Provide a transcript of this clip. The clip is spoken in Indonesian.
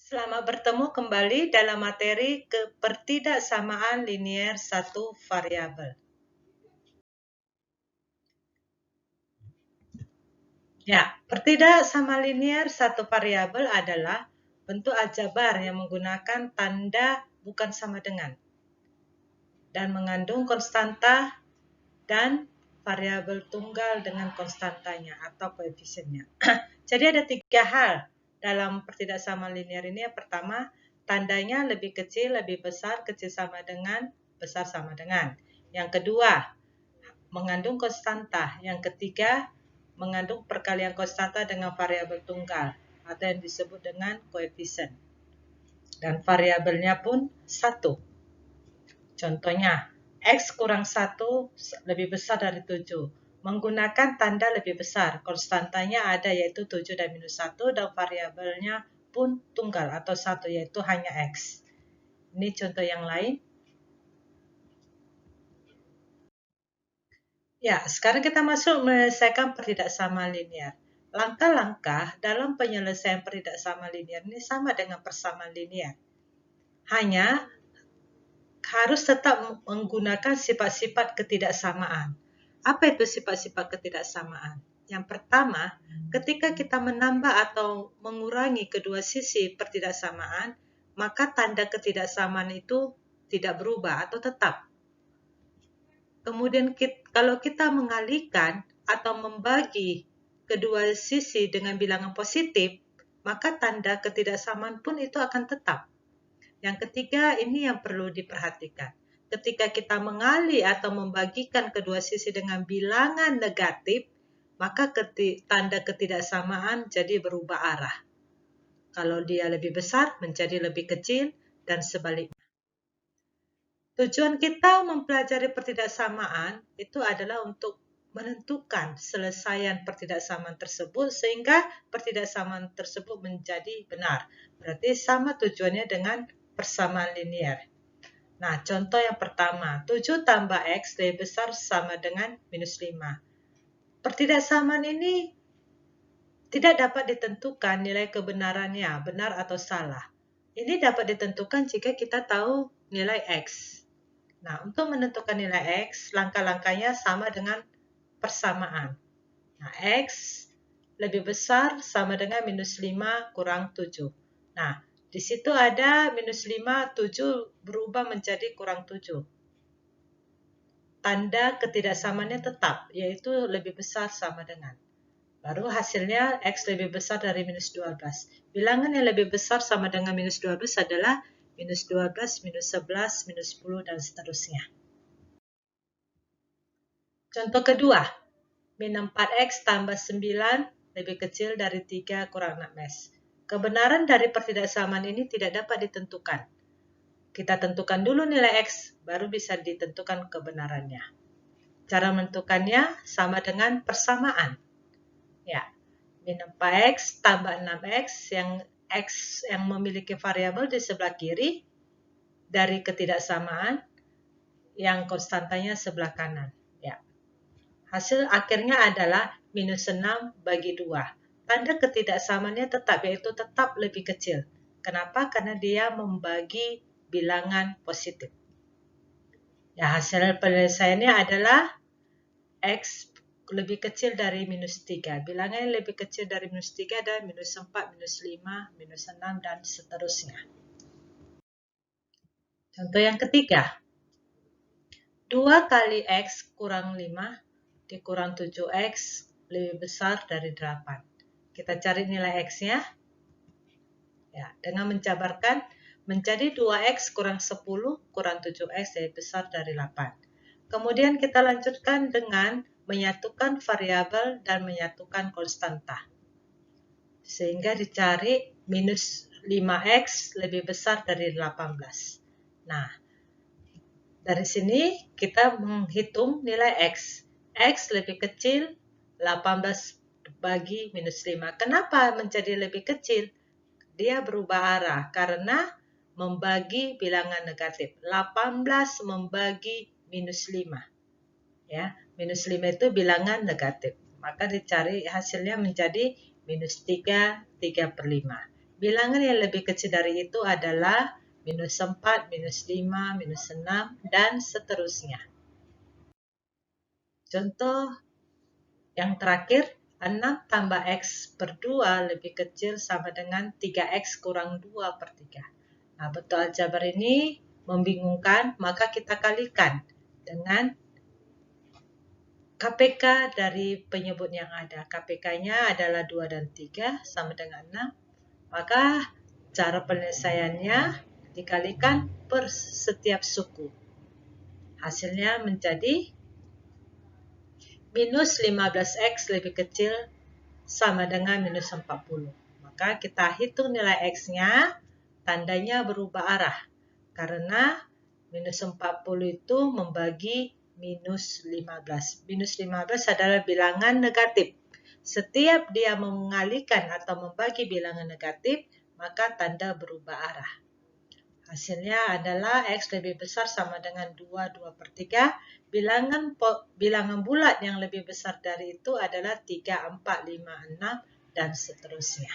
Selamat bertemu kembali dalam materi kepertidaksamaan linier satu variabel. Ya, pertidaksamaan linier satu variabel adalah bentuk aljabar yang menggunakan tanda bukan sama dengan dan mengandung konstanta dan variabel tunggal dengan konstantanya atau koefisiennya. Jadi ada 3 hal dalam pertidaksamaan linier ini. Yang pertama, tandanya lebih kecil, lebih besar, kecil sama dengan, besar sama dengan. Yang kedua, mengandung konstanta. Yang ketiga, mengandung perkalian konstanta dengan variabel tunggal atau yang disebut dengan koefisien. Dan variabelnya pun 1. Contohnya, X kurang 1 lebih besar dari 7. Menggunakan tanda lebih besar. Konstantanya ada yaitu 7 dan minus 1 dan variabelnya pun tunggal atau 1 yaitu hanya X. Ini contoh yang lain. Ya, sekarang kita masuk menyelesaikan pertidaksamaan linier. Langkah-langkah dalam penyelesaian pertidaksamaan linier ini sama dengan persamaan linier. Hanya harus tetap menggunakan sifat-sifat ketidaksamaan. Apa itu sifat-sifat ketidaksamaan? Yang pertama, ketika kita menambah atau mengurangi kedua sisi pertidaksamaan, maka tanda ketidaksamaan itu tidak berubah atau tetap. Kemudian kalau kita mengalihkan atau membagi kedua sisi dengan bilangan positif, maka tanda ketidaksamaan pun itu akan tetap. Yang ketiga, ini yang perlu diperhatikan. Ketika kita mengalih atau membagikan kedua sisi dengan bilangan negatif, maka tanda ketidaksamaan jadi berubah arah. Kalau dia lebih besar, menjadi lebih kecil, dan sebaliknya. Tujuan kita mempelajari pertidaksamaan itu adalah untuk menentukan selesaian pertidaksamaan tersebut sehingga pertidaksamaan tersebut menjadi benar. Berarti sama tujuannya dengan persamaan linier. Nah, contoh yang pertama, 7 tambah X lebih besar sama dengan minus 5. Pertidaksamaan ini tidak dapat ditentukan nilai kebenarannya, benar atau salah. Ini dapat ditentukan jika kita tahu nilai X. Nah, untuk menentukan nilai X, langkah-langkahnya sama dengan persamaan. Nah, X lebih besar sama dengan minus 5 kurang 7. Nah, di situ ada minus 5, 7 berubah menjadi kurang 7. Tanda ketidaksamaannya tetap, yaitu lebih besar sama dengan. Baru hasilnya X lebih besar dari minus 12. Bilangan yang lebih besar sama dengan minus 12 adalah minus 12, minus 11, minus 10, dan seterusnya. Contoh kedua, min 4X tambah 9 lebih kecil dari 3 kurang 6X. Kebenaran dari pertidaksamaan ini tidak dapat ditentukan. Kita tentukan dulu nilai X, baru bisa ditentukan kebenarannya. Cara menentukannya sama dengan persamaan. Ya, min 4X tambah 6X, yang X yang memiliki variabel di sebelah kiri dari ketidaksamaan, yang konstantanya sebelah kanan. Ya. Hasil akhirnya adalah minus 6 bagi 2. Tanda ketidaksamaannya tetap, yaitu tetap lebih kecil. Kenapa? Karena dia membagi bilangan positif. Ya, hasil penyelesaiannya adalah X lebih kecil dari minus 3. Bilangan yang lebih kecil dari minus 3 adalah minus 4, minus 5, minus 6, dan seterusnya. Contoh yang ketiga. 2 kali X kurang 5 dikurang 7X lebih besar dari 8. Kita cari nilai X-nya. Ya, dengan menjabarkan menjadi 2X kurang 10 kurang 7X lebih besar dari 8. Kemudian kita lanjutkan dengan menyatukan variabel dan menyatukan konstanta. Sehingga dicari minus 5X lebih besar dari 18. Nah, dari sini kita menghitung nilai X. X lebih kecil 18 bagi minus 5. Kenapa menjadi lebih kecil? Dia berubah arah karena membagi bilangan negatif. 18 membagi minus 5. Ya, minus 5 itu bilangan negatif. Maka dicari hasilnya menjadi minus 3, 3/5. Bilangan yang lebih kecil dari itu adalah minus 4, minus 5, minus 6, dan seterusnya. Contoh yang terakhir, 6 tambah X per 2 lebih kecil sama dengan 3X kurang 2 per 3. Nah, bentuk aljabar ini membingungkan, maka kita kalikan dengan KPK dari penyebut yang ada. KPK-nya adalah 2 dan 3 sama dengan 6. Maka cara penyelesaiannya dikalikan per setiap suku. Hasilnya menjadi minus 15X lebih kecil sama dengan minus 40. Maka kita hitung nilai X-nya, tandanya berubah arah. Karena minus 40 itu membagi minus 15. Minus 15 adalah bilangan negatif. Setiap dia mengalihkan atau membagi bilangan negatif, maka tanda berubah arah. Hasilnya adalah X lebih besar sama dengan 2, 2 per 3. Bilangan bulat yang lebih besar dari itu adalah 3, 4, 5, 6, dan seterusnya.